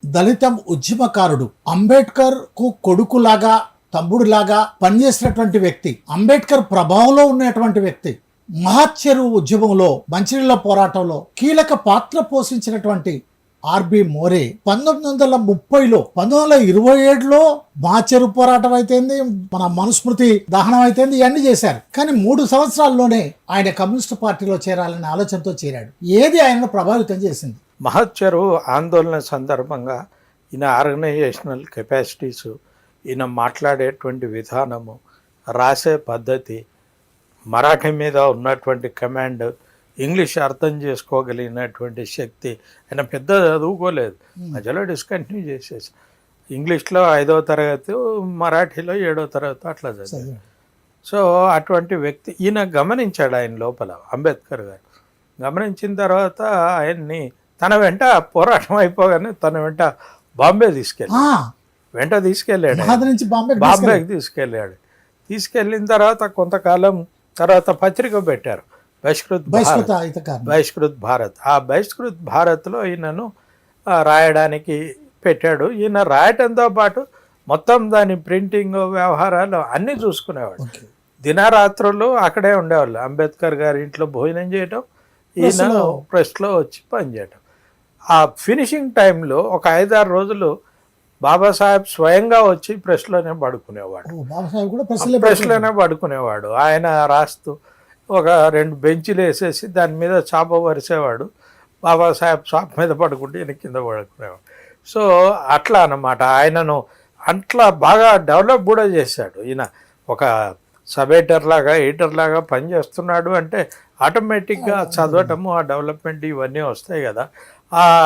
దళితం ఉద్యమకారుడు, అంబేద్కర్ కు కొడుకులాగా తమ్ముడులాగా పనిచేసినటువంటి వ్యక్తి, అంబేద్కర్ ప్రభావంలో ఉన్నటువంటి వ్యక్తి, మహాచెరువు ఉద్యమంలో మంచినీళ్ళ పోరాటంలో కీలక పాత్ర పోషించినటువంటి ఆర్బి మోరే 1930లో 1927లో మహాచెరువు పోరాటం అయితేంది, మన మనుస్మృతి దహనం అయితేంది, ఇవన్నీ చేశారు. కానీ 3 సంవత్సరాల్లోనే ఆయన కమ్యూనిస్ట్ పార్టీలో చేరాలనే ఆలోచనతో చేరాడు. ఏది ఆయనను ప్రభావితం చేసింది? మహాచెరువు ఆందోళన సందర్భంగా ఈయన ఆర్గనైజేషనల్ కెపాసిటీసు, ఈయన మాట్లాడేటువంటి విధానము, రాసే పద్ధతి, మరాఠీ మీద ఉన్నటువంటి కమాండ్, ఇంగ్లీష్ అర్థం చేసుకోగలిగినటువంటి శక్తి. ఆయన పెద్ద చదువుకోలేదు, మధ్యలో డిస్కంటిన్యూ చేసేసి ఇంగ్లీష్లో 5వ తరగతి, మరాఠీలో 7వ తరగతి అట్లా చదివాడు. సో అటువంటి వ్యక్తి ఈయన గమనించాడు. ఆయన లోపల అంబేద్కర్ గారు గమనించిన తర్వాత ఆయన్ని తన వెంట పోరాటం అయిపోగానే తన వెంట బాంబే తీసుకెళ్ళాడు. బాంబేకి తీసుకెళ్ళాడు. తీసుకెళ్ళిన తర్వాత కొంతకాలం తర్వాత పత్రిక పెట్టారు, బహిష్కృత్ భారత్. ఆ బహిష్కృత్ భారత్లో ఈయనను రాయడానికి పెట్టాడు. ఈయన రాయటంతో పాటు మొత్తం దాని ప్రింటింగ్ వ్యవహారాలు అన్నీ చూసుకునేవాడు. దినరాత్రులు అక్కడే ఉండేవాళ్ళు. అంబేద్కర్ గారి ఇంట్లో భోజనం చేయటం, ఈయన ప్రెస్లో వచ్చి పనిచేయటం. ఆ ఫినిషింగ్ టైంలో ఒక 5-6 రోజులు బాబాసాహెబ్ స్వయంగా వచ్చి ప్రెస్లోనే పడుకునేవాడు. ఆయన రాస్తూ ఒక 2 బెంచీలు వేసేసి దాని మీద చాప వరిసేవాడు. బాబాసాహెబ్ చాప మీద పడుకుంటే ఈయన కింద పడుకునేవాడు. సో అట్లా అన్నమాట. ఆయనను అట్లా బాగా డెవలప్ కూడా చేశాడు. ఈయన ఒక సబ్ ఎడిటర్ లాగా పనిచేస్తున్నాడు అంటే ఆటోమేటిక్గా చదవటము, ఆ డెవలప్మెంట్ ఇవన్నీ వస్తాయి కదా.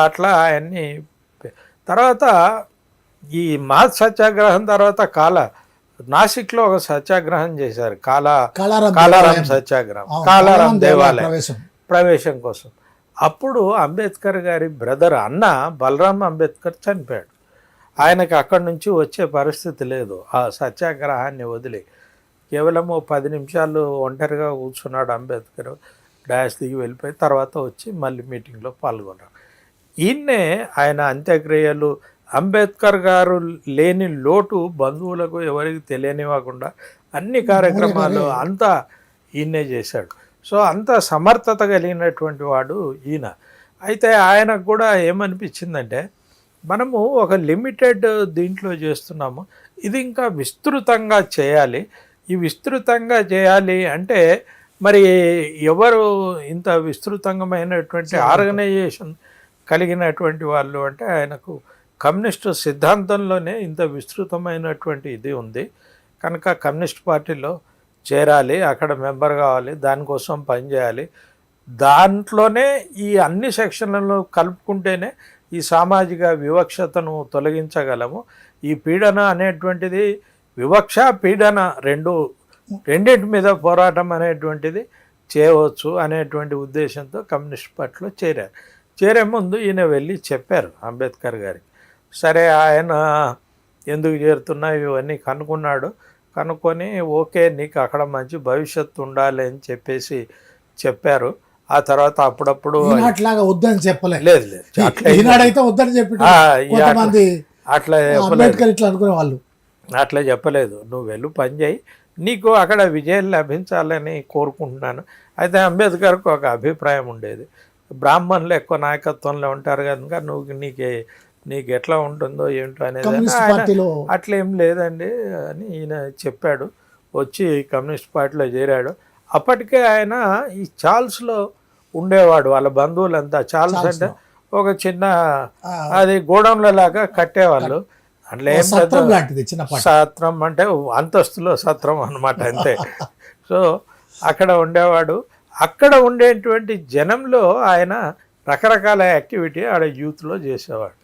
అట్లా ఆయన్ని తర్వాత ఈ మహత్ సత్యాగ్రహం తర్వాత నాసిక్లో ఒక సత్యాగ్రహం చేశారు, కాలారాం సత్యాగ్రహం, కాలారాం దేవాలయం ప్రవేశం కోసం. అప్పుడు అంబేద్కర్ గారి బ్రదర్ అన్న బలరాం అంబేద్కర్ చనిపోయాడు. ఆయనకి అక్కడి నుంచి వచ్చే పరిస్థితి లేదు. ఆ సత్యాగ్రహాన్ని వదిలి కేవలం 10 నిమిషాలు ఒంటరిగా కూర్చున్నాడు అంబేద్కర్. డాష్ దిగి వెళ్ళిపోయి తర్వాత వచ్చి మళ్ళీ మీటింగ్లో పాల్గొన్నాడు. ఈయన్నే ఆయన అంత్యక్రియలు, అంబేద్కర్ గారు లేని లోటు బంధువులకు ఎవరికి తెలియనివ్వకుండా అన్ని కార్యక్రమాలు అంతా ఈయనే చేశాడు. సో అంత సమర్థత కలిగినటువంటి వాడు ఈయన. అయితే ఆయనకు కూడా ఏమనిపించిందంటే, మనము ఒక లిమిటెడ్ దీంట్లో చేస్తున్నాము, ఇది ఇంకా విస్తృతంగా చేయాలి. ఈ విస్తృతంగా చేయాలి అంటే మరి ఎవరు ఇంత విస్తృతమైనటువంటి ఆర్గనైజేషన్ కలిగినటువంటి వాళ్ళు అంటే, ఆయనకు కమ్యూనిస్టు సిద్ధాంతంలోనే ఇంత విస్తృతమైనటువంటి ఇది ఉంది కనుక కమ్యూనిస్ట్ పార్టీలో చేరాలి, అక్కడ మెంబర్ కావాలి, దానికోసం పనిచేయాలి. దాంట్లోనే ఈ అన్ని సెక్షన్లను కలుపుకుంటేనే ఈ సామాజిక వివక్షతను తొలగించగలము. ఈ పీడన అనేటువంటిది, వివక్ష పీడన రెండింటి మీద పోరాటం అనేటువంటిది చేయవచ్చు అనేటువంటి ఉద్దేశంతో కమ్యూనిస్ట్ పార్టీలో చేరే ముందు ఈయన వెళ్ళి చెప్పారు అంబేద్కర్ గారికి. సరే, ఆయన ఎందుకు చేరుతున్నావు ఇవన్నీ కనుక్కున్నాడు. కనుక్కొని ఓకే, నీకు అక్కడ మంచి భవిష్యత్తు ఉండాలి అని చెప్పేసి చెప్పారు. ఆ తర్వాత అప్పుడప్పుడు వద్దని చెప్పలేదు, అట్లా చెప్పలేదు. నువ్వు వెళ్ళు, పని చేయి, నీకు అక్కడ విజయం లభించాలని కోరుకుంటున్నాను. అయితే అంబేద్కర్కు ఒక అభిప్రాయం ఉండేది, బ్రాహ్మణులు ఎక్కువ నాయకత్వంలో ఉంటారు కనుక నీకు ఎట్లా ఉంటుందో ఏంటో అనేది. అట్లేం లేదండి అని ఈయన చెప్పాడు. వచ్చి కమ్యూనిస్ట్ పార్టీలో చేరాడు. అప్పటికే ఆయన ఈ చార్ల్స్లో ఉండేవాడు. వాళ్ళ బంధువులంతా చార్ల్స్ అంటే ఒక చిన్న అది గోడౌన్ల లాగా కట్టేవాళ్ళు. అట్లా ఏం సత్రం అంటే అంతస్తులో సత్రం అన్నమాట, అంతే. సో అక్కడ ఉండేవాడు. అక్కడ ఉండేటువంటి జనంలో ఆయన రకరకాల యాక్టివిటీ ఆడ యూత్లో చేసేవాడు.